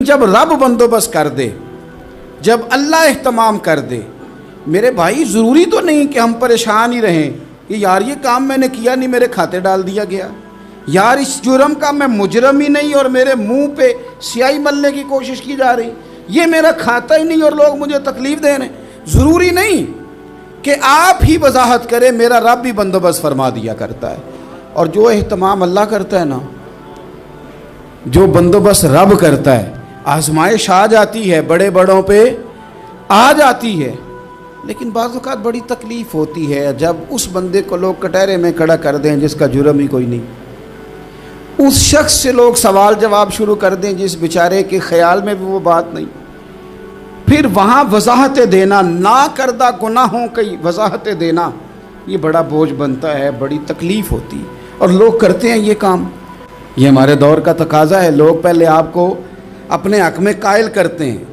جب رب بندوبست کر دے، جب اللہ اہتمام کر دے، میرے بھائی ضروری تو نہیں کہ ہم پریشان ہی رہیں کہ یار یہ کام میں نے کیا نہیں، میرے کھاتے ڈال دیا گیا، یار اس جرم کا میں مجرم ہی نہیں اور میرے منہ پہ سیاہی ملنے کی کوشش کی جا رہی، یہ میرا کھاتا ہی نہیں اور لوگ مجھے تکلیف دے رہے ہیں۔ ضروری نہیں کہ آپ ہی وضاحت کریں، میرا رب بھی بندوبست فرما دیا کرتا ہے۔ اور جو اہتمام اللہ کرتا ہے نا، جو بندوبست رب کرتا ہے، آزمائش آ جاتی ہے، بڑے بڑوں پہ آ جاتی ہے، لیکن بعض اوقات بڑی تکلیف ہوتی ہے جب اس بندے کو لوگ کٹہرے میں کھڑا کر دیں جس کا جرم ہی کوئی نہیں، اس شخص سے لوگ سوال جواب شروع کر دیں جس بیچارے کے خیال میں بھی وہ بات نہیں، پھر وہاں وضاحت دینا، نہ کردہ گناہوں کی وضاحت دینا، یہ بڑا بوجھ بنتا ہے، بڑی تکلیف ہوتی ہے، اور لوگ کرتے ہیں یہ کام۔ یہ ہمارے دور کا تقاضا ہے، لوگ پہلے آپ کو اپنے حق میں قائل کرتے ہیں،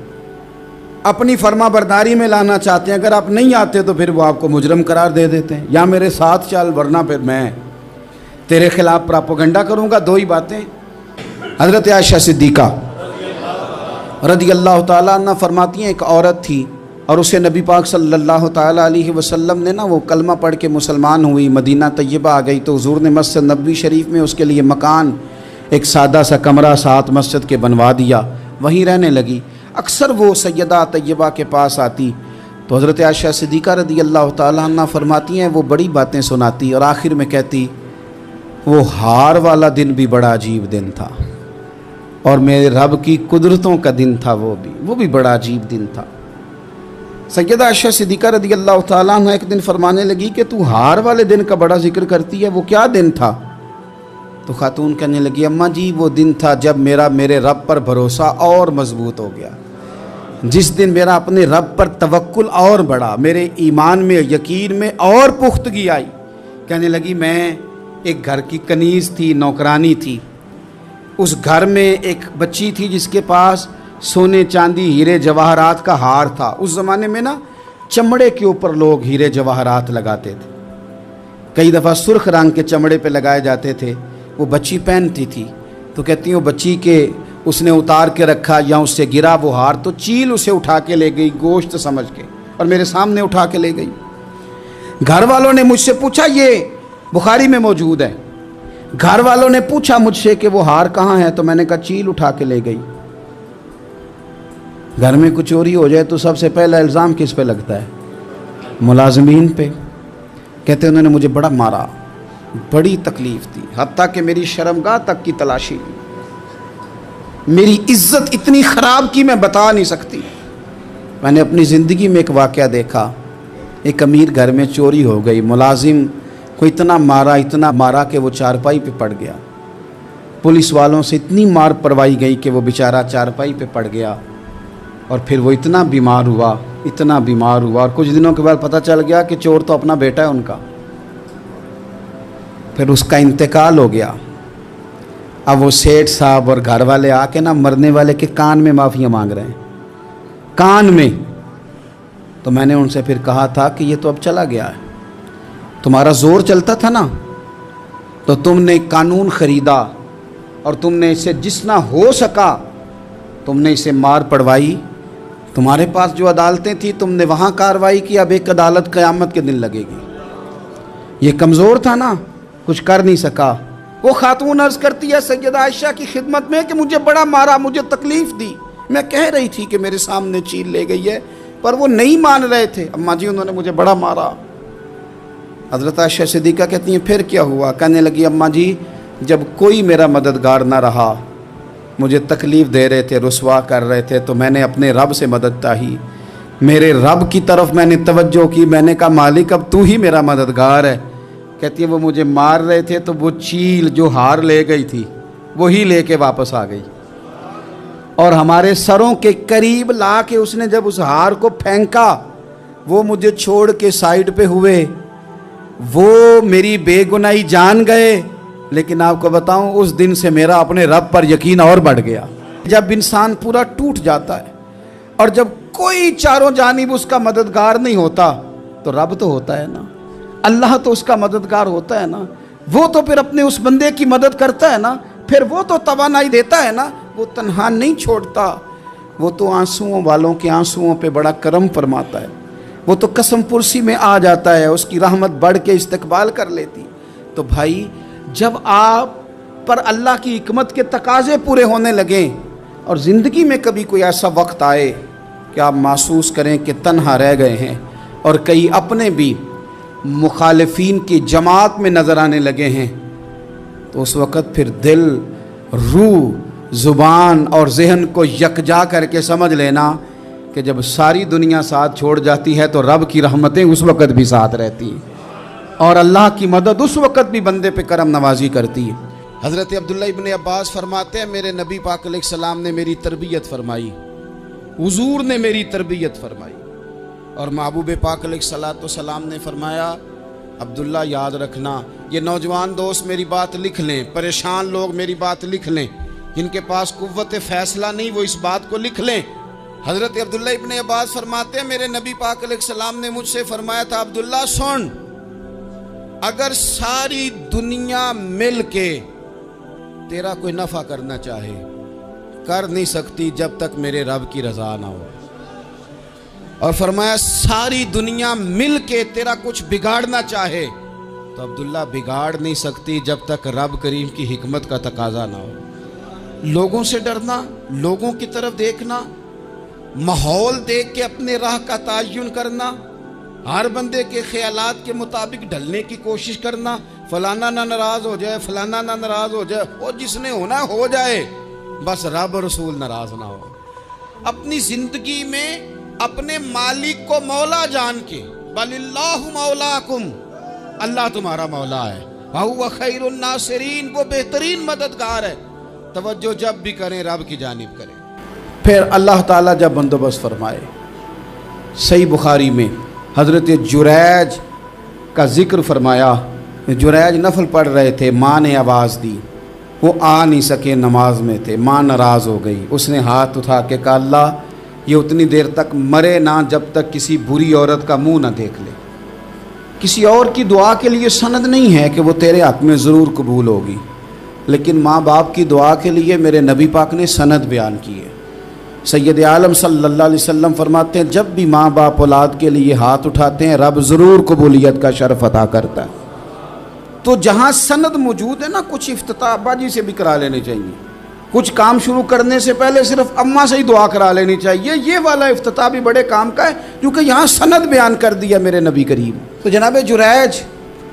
اپنی فرما برداری میں لانا چاہتے ہیں، اگر آپ نہیں آتے تو پھر وہ آپ کو مجرم قرار دے دیتے ہیں، یا میرے ساتھ چل ورنہ پھر میں تیرے خلاف پراپوگنڈا کروں گا۔ دو ہی باتیں۔ حضرت عائشہ صدیقہ رضی اللہ تعالیٰ عنہ فرماتی ہیں، ایک عورت تھی اور اسے نبی پاک صلی اللہ تعالیٰ علیہ وسلم نے وہ کلمہ پڑھ کے مسلمان ہوئی، مدینہ طیبہ آ گئی تو حضور نے مسجد نبوی شریف میں اس کے لیے مکان، ایک سادہ سا کمرہ ساتھ مسجد کے بنوا دیا، وہیں رہنے لگی۔ اکثر وہ سیدہ طیبہ کے پاس آتی تو حضرت عائشہ صدیقہ رضی اللہ تعالیٰ عنہ فرماتی ہیں وہ بڑی باتیں سناتی اور آخر میں کہتی وہ ہار والا دن بھی بڑا عجیب دن تھا اور میرے رب کی قدرتوں کا دن تھا، وہ بھی بڑا عجیب دن تھا۔ سیدہ عائشہ صدیقہ رضی اللہ تعالیٰ عنہ ایک دن فرمانے لگی کہ تو ہار والے دن کا بڑا ذکر کرتی ہے، وہ کیا دن تھا؟ تو خاتون کہنے لگی اماں جی وہ دن تھا جب میرے رب پر بھروسہ اور مضبوط ہو گیا، جس دن میرا اپنے رب پر توکل اور بڑھا، میرے ایمان میں یقین میں اور پختگی آئی۔ کہنے لگی میں ایک گھر کی کنیز تھی، نوکرانی تھی، اس گھر میں ایک بچی تھی جس کے پاس سونے چاندی ہیرے جواہرات کا ہار تھا۔ اس زمانے میں چمڑے کے اوپر لوگ ہیرے جواہرات لگاتے تھے، کئی دفعہ سرخ رنگ کے چمڑے پہ لگائے جاتے تھے، وہ بچی پہنتی تھی تو کہتی ہیں وہ بچی کے اس نے اتار کے رکھا یا اس سے گرا وہ ہار تو چیل اسے اٹھا کے لے گئی گوشت سمجھ کے اور میرے سامنے اٹھا کے لے گئی۔ گھر والوں نے مجھ سے پوچھا، یہ بخاری میں موجود ہے، گھر والوں نے پوچھا مجھ سے کہ وہ ہار کہاں ہے تو میں نے کہا چیل اٹھا کے لے گئی۔ گھر میں کچھ چوری ہو جائے تو سب سے پہلا الزام کس پہ لگتا ہے؟ ملازمین پہ۔ کہتے انہوں نے مجھے بڑا مارا، بڑی تکلیف تھی، حتیٰ کہ میری شرمگاہ تک کی تلاشی لی، میری عزت اتنی خراب کی میں بتا نہیں سکتی۔ میں نے اپنی زندگی میں ایک واقعہ دیکھا، ایک امیر گھر میں چوری ہو گئی، ملازم کو اتنا مارا کہ وہ چارپائی پہ پڑ گیا، پولیس والوں سے اتنی مار پروائی گئی کہ وہ بیچارہ چارپائی پہ پڑ گیا، اور پھر وہ اتنا بیمار ہوا اور کچھ دنوں کے بعد پتہ چل گیا کہ چور تو اپنا بیٹا ہے ان کا، پھر اس کا انتقال ہو گیا۔ اب وہ سیٹھ صاحب اور گھر والے آ کے مرنے والے کے کان میں معافیاں مانگ رہے ہیں، کان میں۔ تو میں نے ان سے پھر کہا تھا کہ یہ تو اب چلا گیا ہے، تمہارا زور چلتا تھا نا تو تم نے قانون خریدا اور تم نے اسے جتنا ہو سکا تم نے اسے مار پڑوائی، تمہارے پاس جو عدالتیں تھیں تم نے وہاں کارروائی کی، اب ایک عدالت قیامت کے دن لگے گی۔ یہ کمزور تھا نا، کچھ کر نہیں سکا۔ وہ خاتون عرض کرتی ہے سیدہ عائشہ کی خدمت میں کہ مجھے بڑا مارا، مجھے تکلیف دی، میں کہہ رہی تھی کہ میرے سامنے چیل لے گئی ہے پر وہ نہیں مان رہے تھے، اماں جی انہوں نے مجھے بڑا مارا۔ حضرت عائشہ صدیقہ کہتی ہیں پھر کیا ہوا؟ کہنے لگی اماں جی جب کوئی میرا مددگار نہ رہا، مجھے تکلیف دے رہے تھے، رسوا کر رہے تھے، تو میں نے اپنے رب سے مدد چاہی، میرے رب کی طرف میں نے توجہ کی، میں نے کہا مالک اب تو ہی میرا مددگار ہے۔ کہتی ہے وہ مجھے مار رہے تھے تو وہ چیل جو ہار لے گئی تھی وہی لے کے واپس آ گئی، اور ہمارے سروں کے قریب لا کے اس نے جب اس ہار کو پھینکا، وہ مجھے چھوڑ کے سائیڈ پہ ہوئے، وہ میری بے گناہی جان گئے، لیکن آپ کو بتاؤں اس دن سے میرا اپنے رب پر یقین اور بڑھ گیا۔ جب انسان پورا ٹوٹ جاتا ہے اور جب کوئی چاروں جانب اس کا مددگار نہیں ہوتا تو رب تو ہوتا ہے نا، اللہ تو اس کا مددگار ہوتا ہے نا، وہ تو پھر اپنے اس بندے کی مدد کرتا ہے نا، پھر وہ تو توانائی دیتا ہے نا، وہ تنہا نہیں چھوڑتا، وہ تو آنسوؤں والوں کے آنسوؤں پہ بڑا کرم فرماتا ہے، وہ تو قسم پرسی میں آ جاتا ہے، اس کی رحمت بڑھ کے استقبال کر لیتی۔ تو بھائی جب آپ پر اللہ کی حکمت کے تقاضے پورے ہونے لگیں اور زندگی میں کبھی کوئی ایسا وقت آئے کہ آپ محسوس کریں کہ تنہا رہ گئے ہیں اور کئی اپنے بھی مخالفین کی جماعت میں نظر آنے لگے ہیں، تو اس وقت پھر دل، روح، زبان اور ذہن کو یکجا کر کے سمجھ لینا کہ جب ساری دنیا ساتھ چھوڑ جاتی ہے تو رب کی رحمتیں اس وقت بھی ساتھ رہتی ہیں اور اللہ کی مدد اس وقت بھی بندے پہ کرم نوازی کرتی ہے۔ حضرت عبداللہ ابن عباس فرماتے ہیں میرے نبی پاک علیہ السلام نے میری تربیت فرمائی، حضور نے میری تربیت فرمائی، اور محبوب پاک علیہ السلام نے فرمایا عبداللہ یاد رکھنا، یہ نوجوان دوست میری بات لکھ لیں، پریشان لوگ میری بات لکھ لیں، جن کے پاس قوت فیصلہ نہیں وہ اس بات کو لکھ لیں۔ حضرت عبداللہ ابن عباس فرماتے ہیں میرے نبی پاک علیہ السلام نے مجھ سے فرمایا تھا عبداللہ سن، اگر ساری دنیا مل کے تیرا کوئی نفع کرنا چاہے کر نہیں سکتی جب تک میرے رب کی رضا نہ ہو، اور فرمایا ساری دنیا مل کے تیرا کچھ بگاڑنا چاہے تو عبداللہ بگاڑ نہیں سکتی جب تک رب کریم کی حکمت کا تقاضا نہ ہو۔ لوگوں سے ڈرنا، لوگوں کی طرف دیکھنا، ماحول دیکھ کے اپنے راہ کا تعین کرنا، ہر بندے کے خیالات کے مطابق ڈھلنے کی کوشش کرنا، فلانا نہ ناراض ہو جائے، فلانا نہ ناراض ہو جائے، اور جس نے ہونا ہو جائے، بس رب رسول ناراض نہ ہو۔ اپنی زندگی میں اپنے مالک کو مولا جان کے، بَلِ اللَّهُ مَوْلَاكُمْ، اللہ تمہارا مولا ہے، وَهُوَ خَيْرُ النَّاصِرِينَ، وہ بہترین مددگار ہے، توجہ جب بھی کریں رب کی جانب کریں۔ پھر اللہ تعالیٰ جب بندوبست فرمائے، صحیح بخاری میں حضرت جریج کا ذکر فرمایا، جریج نفل پڑھ رہے تھے، ماں نے آواز دی، وہ آ نہیں سکے، نماز میں تھے، ماں ناراض ہو گئی، اس نے ہاتھ اٹھا کے کہا اللہ یہ اتنی دیر تک مرے نہ جب تک کسی بری عورت کا منہ نہ دیکھ لے۔ کسی اور کی دعا کے لیے سند نہیں ہے کہ وہ تیرے حق میں ضرور قبول ہوگی، لیکن ماں باپ کی دعا کے لیے میرے نبی پاک نے سند بیان کی ہے۔ سید عالم صلی اللہ علیہ وسلم فرماتے ہیں جب بھی ماں باپ اولاد کے لیے ہاتھ اٹھاتے ہیں رب ضرور قبولیت کا شرف عطا کرتا ہے۔ تو جہاں سند موجود ہے نا، کچھ افتتاح باجی سے بھی کرا لینے چاہیے، کچھ کام شروع کرنے سے پہلے صرف اماں سے ہی دعا کرا لینی چاہیے، یہ والا افتتاح بھی بڑے کام کا ہے کیونکہ یہاں سند بیان کر دیا میرے نبی کریم۔ تو جناب جریج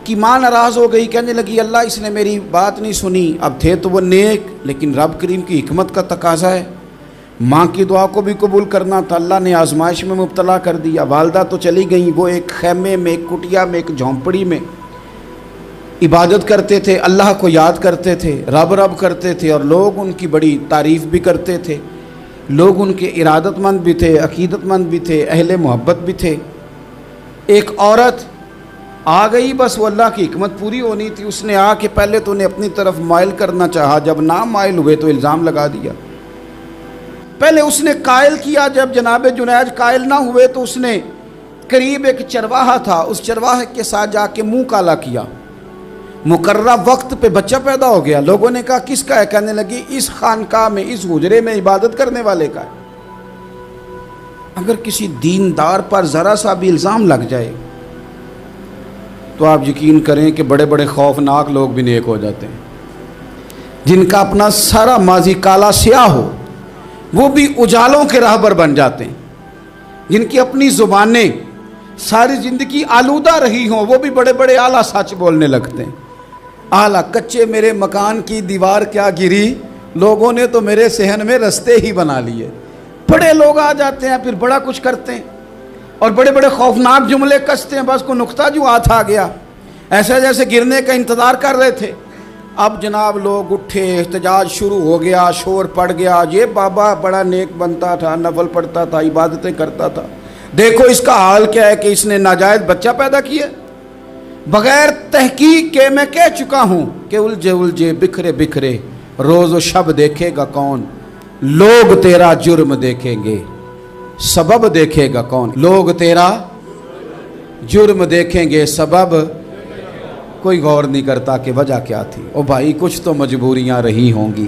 کی ماں ناراض ہو گئی، کہنے لگی اللہ اس نے میری بات نہیں سنی، اب تھے تو وہ نیک لیکن رب کریم کی حکمت کا تقاضا ہے، ماں کی دعا کو بھی قبول کرنا تھا، اللہ نے آزمائش میں مبتلا کر دیا۔ والدہ تو چلی گئیں، وہ ایک خیمے میں، ایک کٹیا میں، ایک جھونپڑی میں عبادت کرتے تھے، اللہ کو یاد کرتے تھے، رب رب کرتے تھے، اور لوگ ان کی بڑی تعریف بھی کرتے تھے، لوگ ان کے ارادت مند بھی تھے، عقیدت مند بھی تھے، اہل محبت بھی تھے۔ ایک عورت آ گئی، بس وہ اللہ کی حکمت پوری ہونی تھی، اس نے آ کے پہلے تو انہیں اپنی طرف مائل کرنا چاہا، جب نہ مائل ہوئے تو الزام لگا دیا۔ پہلے اس نے قائل کیا، جب جناب جنید قائل نہ ہوئے تو اس نے قریب ایک چرواہا تھا، اس چرواہے کے ساتھ جا کے منہ کالا کیا، مقررہ وقت پہ بچہ پیدا ہو گیا۔ لوگوں نے کہا کس کا ہے؟ کہنے لگی اس خانقاہ میں، اس حجرے میں عبادت کرنے والے کا ہے۔ اگر کسی دیندار پر ذرا سا بھی الزام لگ جائے تو آپ یقین کریں کہ بڑے بڑے خوفناک لوگ بھی نیک ہو جاتے ہیں، جن کا اپنا سارا ماضی کالا سیاہ ہو وہ بھی اجالوں کے راہبر بن جاتے ہیں، جن کی اپنی زبانیں ساری زندگی آلودہ رہی ہوں وہ بھی بڑے بڑے اعلیٰ سچ بولنے لگتے ہیں۔ اعلیٰ کچے میرے مکان کی دیوار کیا گری، لوگوں نے تو میرے صحن میں رستے ہی بنا لیے۔ بڑے لوگ آ جاتے ہیں پھر بڑا کچھ کرتے ہیں اور بڑے بڑے خوفناک جملے کستے ہیں، بس کو نقطہ جو ہاتھ آ گیا ایسے جیسے گرنے کا انتظار کر رہے تھے۔ اب جناب لوگ اٹھے، احتجاج شروع ہو گیا، شور پڑ گیا، یہ بابا بڑا نیک بنتا تھا، نفل پڑھتا تھا، عبادتیں کرتا تھا، دیکھو اس کا حال کیا ہے کہ اس نے ناجائز بچہ پیدا کیا۔ بغیر تحقیق کے میں کہہ چکا ہوں کہ الجھے الجھے بکھرے بکھرے روز و شب دیکھے گا کون، لوگ تیرا جرم دیکھیں گے سبب دیکھے گا کون، لوگ تیرا جرم دیکھیں گے سبب کوئی غور نہیں کرتا کہ وجہ کیا تھی۔ او بھائی کچھ تو مجبوریاں رہی ہوں گی،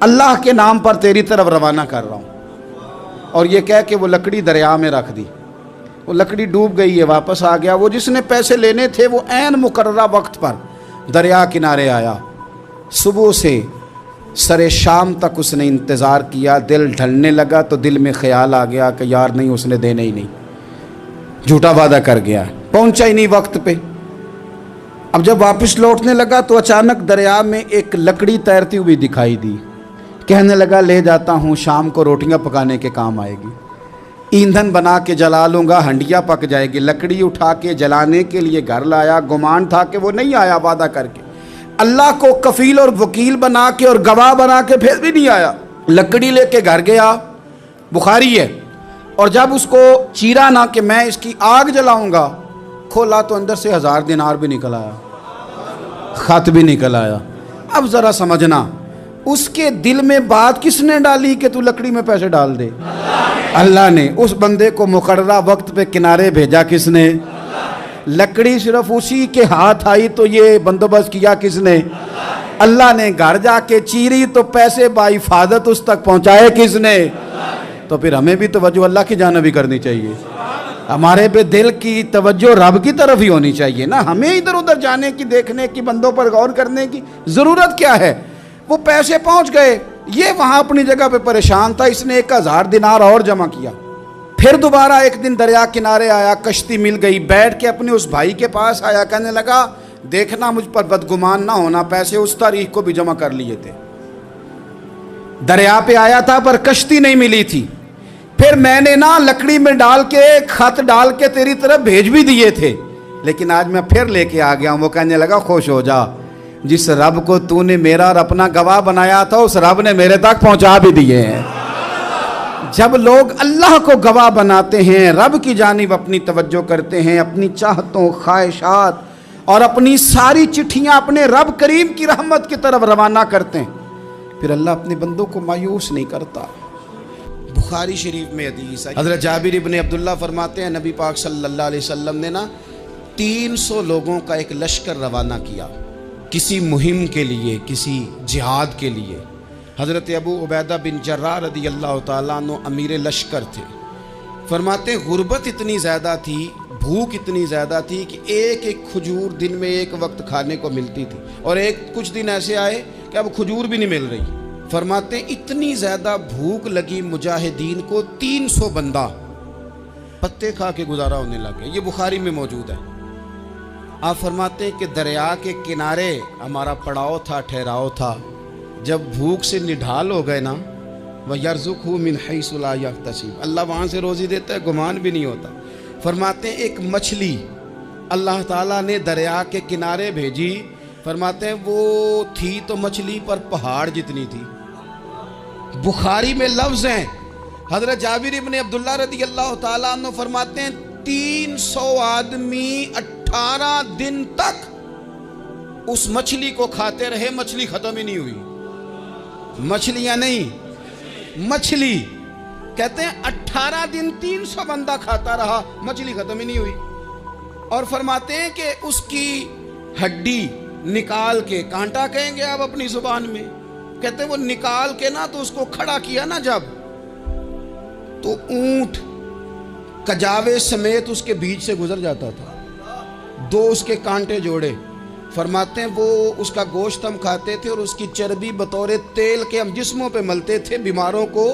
اللہ کے نام پر تیری طرف روانہ کر رہا ہوں۔ اور یہ کہہ کہ وہ لکڑی دریا میں رکھ دی، وہ لکڑی ڈوب گئی ہے، واپس آ گیا۔ وہ جس نے پیسے لینے تھے وہ عین مقررہ وقت پر دریا کنارے آیا، صبح سے سر شام تک اس نے انتظار کیا۔ دل ڈھلنے لگا تو دل میں خیال آ گیا کہ یار نہیں، اس نے دینا ہی نہیں، جھوٹا وعدہ کر گیا، پہنچا ہی نہیں وقت پہ۔ اب جب واپس لوٹنے لگا تو اچانک دریا میں ایک لکڑی تیرتی ہوئی دکھائی دی۔ کہنے لگا لے جاتا ہوں، شام کو روٹیاں پکانے کے کام آئے گی، ایندھن بنا کے جلا لوں گا، ہنڈیا پک جائے گی۔ لکڑی اٹھا کے جلانے کے لیے گھر لایا، گمان تھا کہ وہ نہیں آیا وعدہ کر کے، اللہ کو کفیل اور وکیل بنا کے اور گواہ بنا کے پھر بھی نہیں آیا۔ لکڑی لے کے گھر گیا، بخاری ہے، اور جب اس کو چیرا نہ کہ میں اس کی آگ جلاؤں گا، کھولا تو اندر سے 1000 دینار بھی نکل آیا، خط بھی نکل آیا۔ اب ذرا سمجھنا، اس کے دل میں بات کس نے ڈالی کہ تو لکڑی میں پیسے ڈال دے؟ اللہ نے۔ اس بندے کو مقررہ وقت پہ کنارے بھیجا کس نے؟ لکڑی صرف اسی کے ہاتھ آئی تو یہ بندوبست کیا کس نے؟ اللہ نے۔ گھر جا کے چیری تو پیسے بحفاظت اس تک پہنچائے کس نے؟ تو پھر ہمیں بھی توجہ اللہ کی جانب ہی کرنی چاہیے، ہمارے پہ دل کی توجہ رب کی طرف ہی ہونی چاہیے نا، ہمیں ادھر ادھر جانے کی، دیکھنے کی، بندوں پر غور کرنے کی ضرورت کیا ہے؟ وہ پیسے پہنچ گئے، یہ وہاں اپنی جگہ پہ پریشان تھا، اس نے 1000 دینار اور جمع کیا۔ پھر دوبارہ ایک دن دریا کنارے آیا، کشتی مل گئی، بیٹھ کے اپنے اس بھائی کے پاس آیا، کہنے لگا دیکھنا مجھ پر بدگمان نہ ہونا، پیسے اس تاریخ کو بھی جمع کر لیے تھے، دریا پہ آیا تھا پر کشتی نہیں ملی تھی، پھر میں نے نا لکڑی میں ڈال کے خط ڈال کے تیری طرف بھیج بھی دیے تھے، لیکن آج میں پھر لے کے آ گیا ہوں۔ وہ کہنے لگا خوش ہو جا، جس رب کو تو نے میرا اور اپنا گواہ بنایا تھا اس رب نے میرے تک پہنچا بھی دیے ہیں۔ جب لوگ اللہ کو گواہ بناتے ہیں، رب کی جانب اپنی توجہ کرتے ہیں، اپنی چاہتوں، خواہشات اور اپنی ساری چٹھیاں اپنے رب کریم کی رحمت کی طرف روانہ کرتے ہیں، پھر اللہ اپنے بندوں کو مایوس نہیں کرتا۔ بخاری شریف میں حدیث ہے، حضرت جابر ابن عبداللہ فرماتے ہیں نبی پاک صلی اللہ علیہ وسلم نے 300 لوگوں کا ایک لشکر روانہ کیا کسی مہم کے لیے، کسی جہاد کے لیے۔ حضرت ابو عبیدہ بن جراح رضی اللہ تعالیٰ عنہ امیر لشکر تھے۔ فرماتے ہیں غربت اتنی زیادہ تھی، بھوک اتنی زیادہ تھی کہ ایک ایک کھجور دن میں ایک وقت کھانے کو ملتی تھی، اور کچھ دن ایسے آئے کہ اب کھجور بھی نہیں مل رہی۔ فرماتے ہیں اتنی زیادہ بھوک لگی مجاہدین کو، 300 بندہ پتے کھا کے گزارا ہونے لگے۔ یہ بخاری میں موجود ہے۔ آپ فرماتے ہیں کہ دریا کے کنارے ہمارا پڑاؤ تھا، ٹھہراؤ تھا، جب بھوک سے نڈھال ہو گئے نا، وَيَرْزُقْهُ مِنْ حَيْثُ لَا يَحْتَسِبُ، اللہ وہاں سے روزی دیتا ہے، گمان بھی نہیں ہوتا۔ فرماتے ہیں ایک مچھلی اللہ تعالیٰ نے دریا کے کنارے بھیجی، فرماتے ہیں وہ تھی تو مچھلی پر پہاڑ جتنی تھی۔ بخاری میں لفظ ہیں، حضرت جابر ابن عبداللہ رضی اللہ تعالیٰ عنہ فرماتے ہیں 300 آدمی 18 دن تک اس مچھلی کو کھاتے رہے، مچھلی ختم ہی نہیں ہوئی۔ مچھلیاں نہیں، مچھلی کہتے ہیں 18 دن 300 بندہ کھاتا رہا، مچھلی ختم ہی نہیں ہوئی۔ اور فرماتے ہیں کہ اس کی ہڈی نکال کے، کانٹا کہیں گے آپ اپنی زبان میں، کہتے ہیں وہ نکال کے نا تو اس کو کھڑا کیا نا جب، تو اونٹ کجاوے سمیت اس کے بیچ سے گزر جاتا تھا، 2 اس کے کانٹے جوڑے۔ فرماتے ہیں وہ اس کا گوشت ہم کھاتے تھے اور اس کی چربی بطور تیل کے ہم جسموں پہ ملتے تھے، بیماروں کو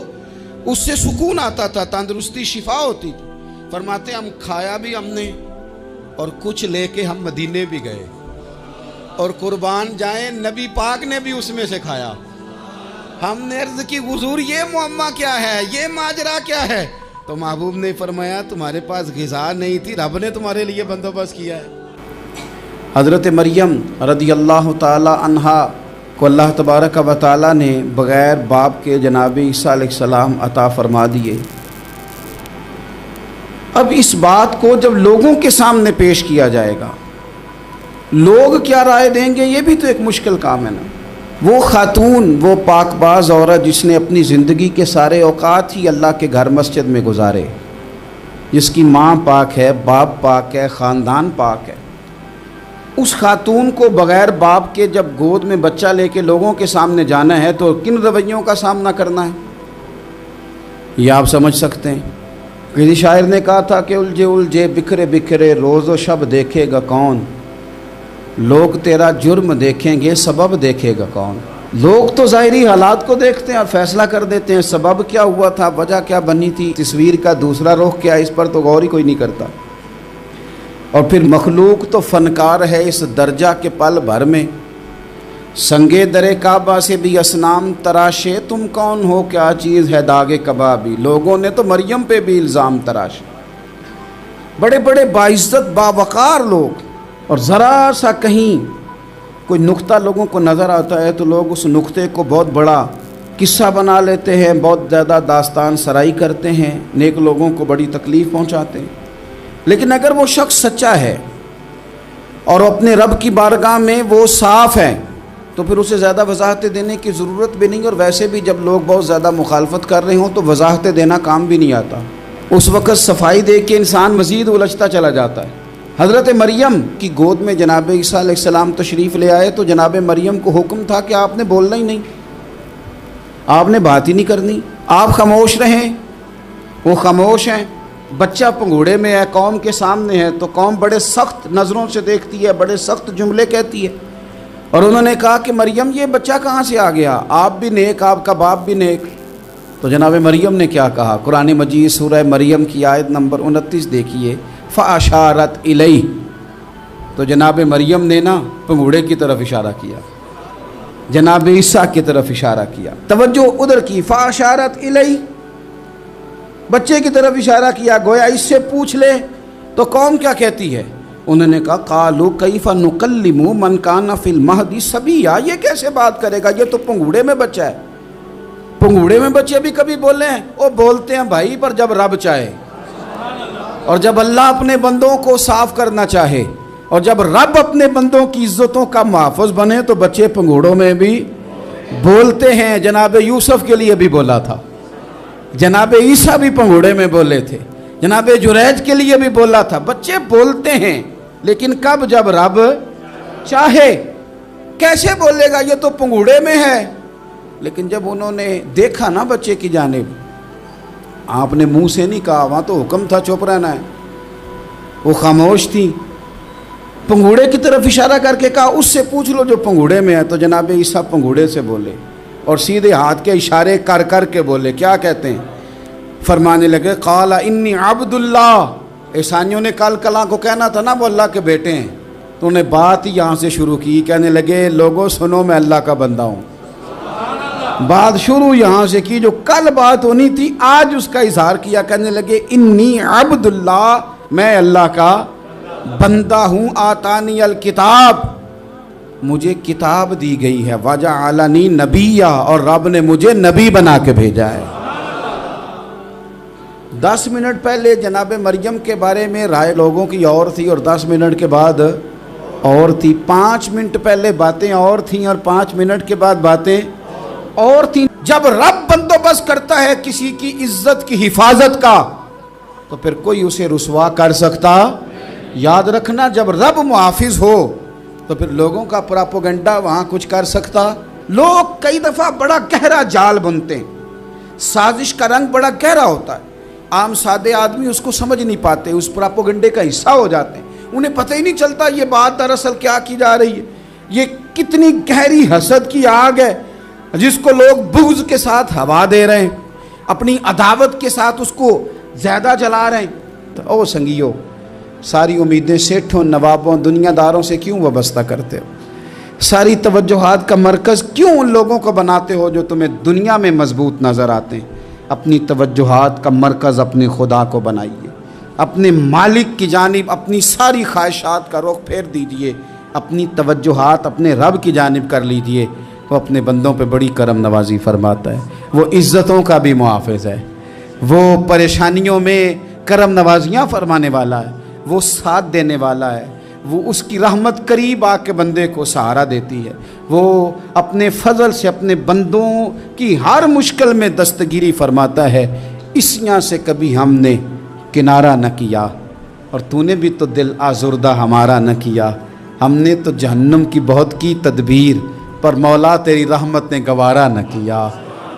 اس سے سکون آتا تھا، تندرستی، شفا ہوتی تھی۔ فرماتے ہیں ہم کھایا بھی ہم نے، اور کچھ لے کے ہم مدینے بھی گئے، اور قربان جائیں نبی پاک نے بھی اس میں سے کھایا۔ ہم نے عرض کی حضور یہ معمہ کیا ہے، یہ ماجرا کیا ہے؟ تو محبوب نے فرمایا تمہارے پاس غذا نہیں تھی، رب نے تمہارے لیے بندوبست کیا ہے۔ حضرت مریم رضی اللہ تعالی عنہا کو اللہ تبارک و تعالی نے بغیر باپ کے جناب عیسیٰ علیہ السلام عطا فرما دیے۔ اب اس بات کو جب لوگوں کے سامنے پیش کیا جائے گا، لوگ کیا رائے دیں گے، یہ بھی تو ایک مشکل کام ہے نا۔ وہ خاتون، وہ پاک باز عورت جس نے اپنی زندگی کے سارے اوقات ہی اللہ کے گھر مسجد میں گزارے، جس کی ماں پاک ہے، باپ پاک ہے، خاندان پاک ہے، اس خاتون کو بغیر باپ کے جب گود میں بچہ لے کے لوگوں کے سامنے جانا ہے تو کن رویوں کا سامنا کرنا ہے، یہ آپ سمجھ سکتے ہیں۔ کسی شاعر نے کہا تھا کہ الجھے الجھے بکھرے بکھرے روز و شب دیکھے گا کون، لوگ تیرا جرم دیکھیں گے سبب دیکھے گا کون۔ لوگ تو ظاہری حالات کو دیکھتے ہیں اور فیصلہ کر دیتے ہیں، سبب کیا ہوا تھا، وجہ کیا بنی تھی، تصویر کا دوسرا رخ کیا، اس پر تو غور ہی کوئی نہیں کرتا۔ اور پھر مخلوق تو فنکار ہے اس درجہ کے پل بھر میں، سنگے در کعبہ سے بھی اصنام تراشے، تم کون ہو کیا چیز ہے داغ کبابی۔ لوگوں نے تو مریم پہ بھی الزام تراشے، بڑے بڑے باعزت باوقار لوگ، اور ذرا سا کہیں کوئی نقطہ لوگوں کو نظر آتا ہے تو لوگ اس نقطے کو بہت بڑا قصہ بنا لیتے ہیں، بہت زیادہ داستان سرائی کرتے ہیں، نیک لوگوں کو بڑی تکلیف پہنچاتے ہیں۔ لیکن اگر وہ شخص سچا ہے اور اپنے رب کی بارگاہ میں وہ صاف ہے تو پھر اسے زیادہ وضاحتیں دینے کی ضرورت بھی نہیں، اور ویسے بھی جب لوگ بہت زیادہ مخالفت کر رہے ہوں تو وضاحتیں دینا کام بھی نہیں آتا، اس وقت صفائی دے کے انسان مزید الجھتا چلا جاتا ہے۔ حضرت مریم کی گود میں جناب عیسیٰ علیہ السلام تشریف لے آئے تو جناب مریم کو حکم تھا کہ آپ نے بولنا ہی نہیں، آپ نے بات ہی نہیں کرنی، آپ خاموش رہیں۔ وہ خاموش ہیں، بچہ پنگوڑے میں ہے، قوم کے سامنے ہے تو قوم بڑے سخت نظروں سے دیکھتی ہے، بڑے سخت جملے کہتی ہے، اور انہوں نے کہا کہ مریم یہ بچہ کہاں سے آ گیا، آپ بھی نیک، آپ کا باپ بھی نیک۔ تو جناب مریم نے کیا کہا، قرآن مجید سورہ مریم کی آیت نمبر 29 دیکھیے، فَأَشَارَتْ إِلَيْهِ، تو جناب مریم نے نا پنگوڑے کی طرف اشارہ کیا، جناب عیسیٰ کی طرف اشارہ کیا، توجہ ادھر کی، فَأَشَارَتْ إِلَيْهِ، بچے کی طرف اشارہ کیا، گویا اس سے پوچھ لے تو قوم کیا کہتی ہے۔ انہوں نے کہا قالوا کیف نکلم من کان فی المہد صبیا، یہ کیسے بات کرے گا، یہ تو پنگوڑے میں بچہ ہے۔ پنگوڑے میں بچے بھی کبھی بولے ہیں، وہ بولتے ہیں بھائی، پر جب رب چاہے، اور جب اللہ اپنے بندوں کو صاف کرنا چاہے، اور جب رب اپنے بندوں کی عزتوں کا محافظ بنے تو بچے پنگوڑوں میں بھی بولتے ہیں۔ جناب یوسف کے لیے بھی بولا تھا، جناب عیسیٰ بھی پنگوڑے میں بولے تھے، جناب جریج کے لیے بھی بولا تھا، بچے بولتے ہیں، لیکن کب، جب رب چاہے۔ کیسے بولے گا، یہ تو پنگوڑے میں ہے۔ لیکن جب انہوں نے دیکھا نا بچے کی جانب، آپ نے منہ سے نہیں کہا، وہاں تو حکم تھا چپ رہنا ہے، وہ خاموش تھی، پنگوڑے کی طرف اشارہ کر کے کہا اس سے پوچھ لو جو پنگوڑے میں ہے۔ تو جناب عیسیٰ پنگوڑے سے بولے اور سیدھے ہاتھ کے اشارے کر کر کے بولے، کیا کہتے ہیں، فرمانے لگے قال انی عبد اللہ۔ عیسائیوں نے کل کلاں کو کہنا تھا نا وہ اللہ کے بیٹے ہیں، تو انہیں بات ہی یہاں سے شروع کی، کہنے لگے لوگوں سنو میں اللہ کا بندہ ہوں۔ بات شروع یہاں سے کی، جو کل بات ہونی تھی آج اس کا اظہار کیا، کہنے لگے انی عبد اللہ، میں اللہ کا بندہ ہوں، آتانی الکتاب، مجھے کتاب دی گئی ہے، وجعلنی نبیّا، اور رب نے مجھے نبی بنا کے بھیجا ہے۔ 10 منٹ پہلے جناب مریم کے بارے میں رائے لوگوں کی اور تھی، اور 10 منٹ کے بعد اور تھی، 5 منٹ پہلے باتیں اور تھیں اور 5 منٹ کے بعد باتیں اور تھیں۔ جب رب بندوبست کرتا ہے کسی کی عزت کی حفاظت کا تو پھر کوئی اسے رسوا کر سکتا، یاد رکھنا جب رب محافظ ہو تو پھر لوگوں کا پراپوگنڈا وہاں کچھ کر سکتا۔ لوگ کئی دفعہ بڑا گہرا جال بنتے ہیں، سازش کا رنگ بڑا گہرا ہوتا ہے، عام سادے آدمی اس کو سمجھ نہیں پاتے، اس پراپوگنڈے کا حصہ ہو جاتے ہیں، انہیں پتہ ہی نہیں چلتا یہ بات دراصل کیا کی جا رہی ہے۔ یہ کتنی گہری حسد کی آگ ہے جس کو لوگ بغض کے ساتھ ہوا دے رہے ہیں، اپنی عداوت کے ساتھ اس کو زیادہ جلا رہے ہیں۔ تو او سنگیو، ساری امیدیں سیٹھوں، نوابوں، دنیا داروں سے کیوں وابستہ کرتے ہو؟ ساری توجہات کا مرکز کیوں ان لوگوں کو بناتے ہو جو تمہیں دنیا میں مضبوط نظر آتے ہیں؟ اپنی توجہات کا مرکز اپنے خدا کو بنائیے، اپنے مالک کی جانب اپنی ساری خواہشات کا رخ پھیر دیجئے، اپنی توجہات اپنے رب کی جانب کر لیجئے۔ وہ اپنے بندوں پہ بڑی کرم نوازی فرماتا ہے، وہ عزتوں کا بھی محافظ ہے، وہ پریشانیوں میں کرم نوازیاں فرمانے والا ہے، وہ ساتھ دینے والا ہے، وہ اس کی رحمت قریب آ کے بندے کو سہارا دیتی ہے، وہ اپنے فضل سے اپنے بندوں کی ہر مشکل میں دستگیری فرماتا ہے۔ اسیاں سے کبھی ہم نے کنارہ نہ کیا، اور تو نے بھی تو دل آزردہ ہمارا نہ کیا، ہم نے تو جہنم کی بہت کی تدبیر، پر مولا تیری رحمت نے گوارا نہ کیا۔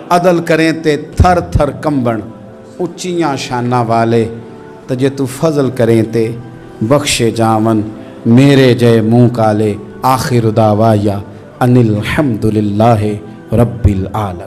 عدل کریں تے تھر تھر کمبن اچیاں شانہ والے، تجھے تو فضل کریں تے بخشے جاون میرے جے منہ کالے۔ آخر دعوایا ان الحمد للہ رب العالمین۔